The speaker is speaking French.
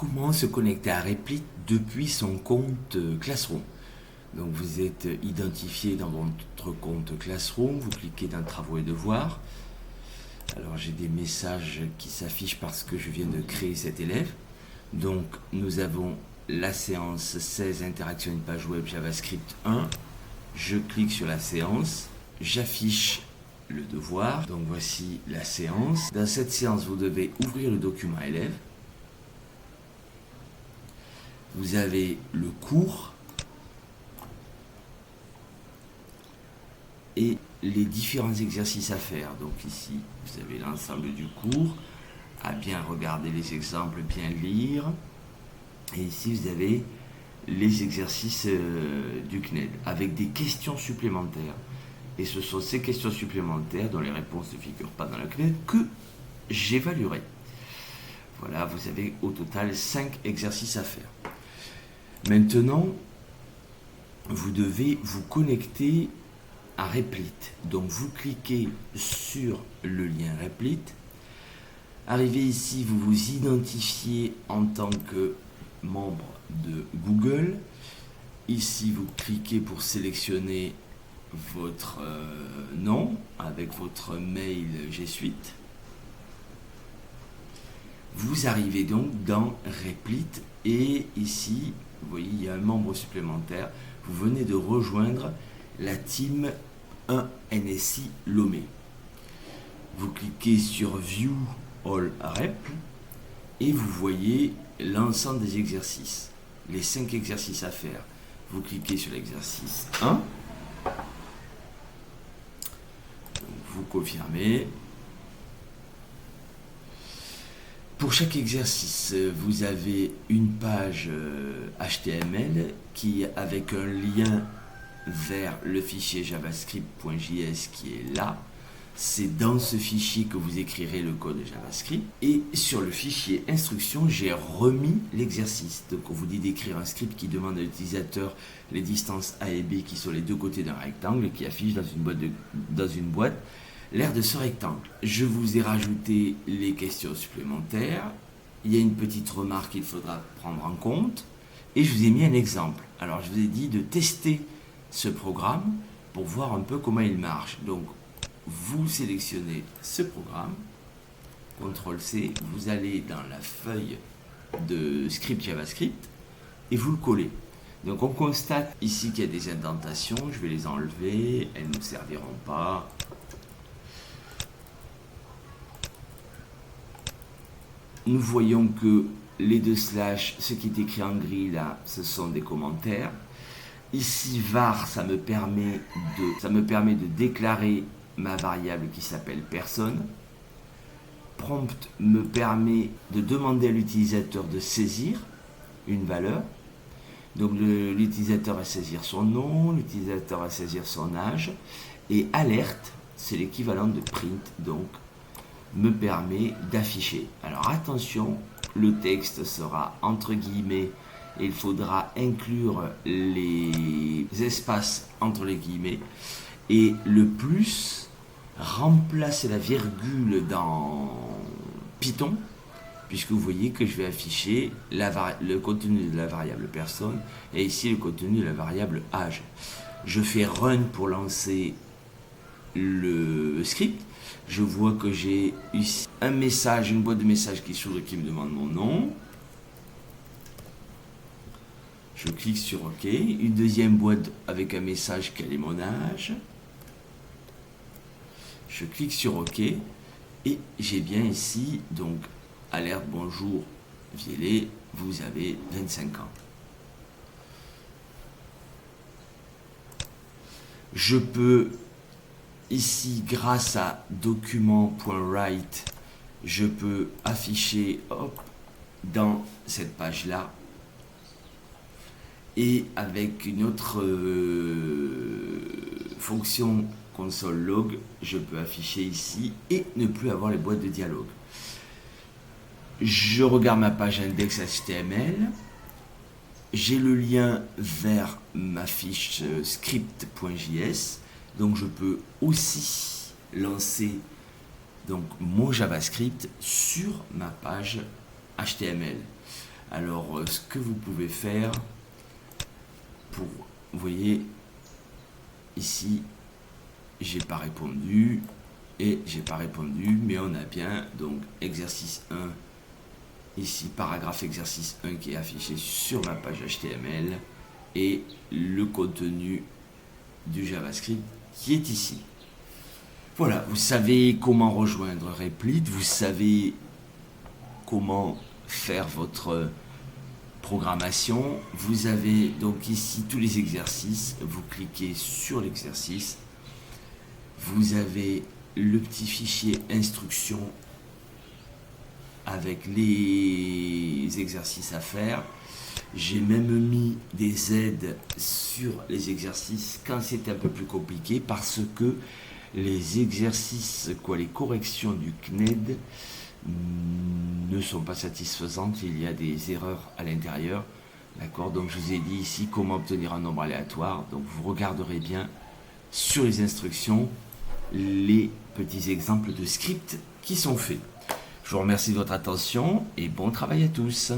comment se connecter à Replit depuis son compte Classroom. Donc vous êtes identifié dans votre compte Classroom, vous cliquez dans Travaux et devoirs. Alors j'ai des messages qui s'affichent parce que je viens de créer cet élève. Donc nous avons la séance 16 interaction une page web JavaScript 1. Je clique sur la séance, j'affiche le devoir. Donc voici la séance. Dans cette séance, vous devez ouvrir le document élève. Vous avez le cours et les différents exercices à faire. Donc ici, vous avez l'ensemble du cours, à bien regarder les exemples, bien lire. Et ici, vous avez les exercices du CNED avec des questions supplémentaires. Et ce sont ces questions supplémentaires dont les réponses ne figurent pas dans le CNED que j'évaluerai. Voilà, vous avez au total 5 exercices à faire. Maintenant, vous devez vous connecter à Replit. Donc vous cliquez sur le lien Replit. Arrivé ici, vous vous identifiez en tant que membre de Google. Ici, vous cliquez pour sélectionner votre nom avec votre mail G Suite. Vous arrivez donc dans Replit et ici, vous voyez, il y a un membre supplémentaire. Vous venez de rejoindre la team 1 NSI Lomé. Vous cliquez sur View All Rep et vous voyez l'ensemble des exercices, les 5 exercices à faire. Vous cliquez sur l'exercice 1, vous confirmez. Pour chaque exercice, vous avez une page HTML qui, avec un lien vers le fichier javascript.js qui est là. C'est dans ce fichier que vous écrirez le code JavaScript. Et sur le fichier instruction, j'ai remis l'exercice. Donc on vous dit d'écrire un script qui demande à l'utilisateur les distances A et B qui sont les deux côtés d'un rectangle qui affiche dans une boîte l'aire de ce rectangle. Je vous ai rajouté les questions supplémentaires. Il y a une petite remarque qu'il faudra prendre en compte. Et je vous ai mis un exemple. Alors je vous ai dit de tester ce programme pour voir un peu comment il marche. Donc vous sélectionnez ce programme, CTRL-C, vous allez dans la feuille de script JavaScript et vous le collez. Donc on constate ici qu'il y a des indentations, je vais les enlever, elles ne nous serviront pas. Nous voyons que les 2 slash, ce qui est écrit en gris là, ce sont des commentaires. Ici var, ça me permet de déclarer ma variable qui s'appelle personne. Prompt me permet de demander à l'utilisateur de saisir une valeur. Donc l'utilisateur va saisir son nom, l'utilisateur va saisir son âge. Et alerte, c'est l'équivalent de print, donc me permet d'afficher. Alors attention, le texte sera entre guillemets et il faudra inclure les espaces entre les guillemets. Et le plus, remplacer la virgule dans Python, puisque vous voyez que je vais afficher le contenu de la variable personne et ici le contenu de la variable âge. Je fais run pour lancer le script. Je vois que j'ai ici un message, une boîte de messages qui s'ouvre et qui me demande mon nom. Je clique sur OK. Une deuxième boîte avec un message quel est mon âge. Je clique sur OK et j'ai bien ici donc alerte bonjour Vielé, vous avez 25 ans. Je peux ici grâce à document.write, je peux afficher dans cette page là et avec une autre fonction console log, je peux afficher ici et ne plus avoir les boîtes de dialogue. Je regarde ma page index HTML, j'ai le lien vers ma fiche script.js, donc je peux aussi lancer donc mon JavaScript sur ma page HTML. Alors, ce que vous pouvez faire pour, vous voyez, ici, j'ai pas répondu et j'ai pas répondu, mais on a bien donc exercice 1, ici paragraphe exercice 1 qui est affiché sur ma page HTML et le contenu du JavaScript qui est ici. Voilà, vous savez comment rejoindre Replit, vous savez comment faire votre programmation. Vous avez donc ici tous les exercices, vous cliquez sur l'exercice, vous avez le petit fichier instruction avec les exercices à faire. J'ai même mis des aides sur les exercices quand c'est un peu plus compliqué parce que les exercices, les corrections du CNED ne sont pas satisfaisantes, il y a des erreurs à l'intérieur. D'accord, donc je vous ai dit ici comment obtenir un nombre aléatoire. Donc vous regarderez bien sur les instructions les petits exemples de scripts qui sont faits. Je vous remercie de votre attention et bon travail à tous.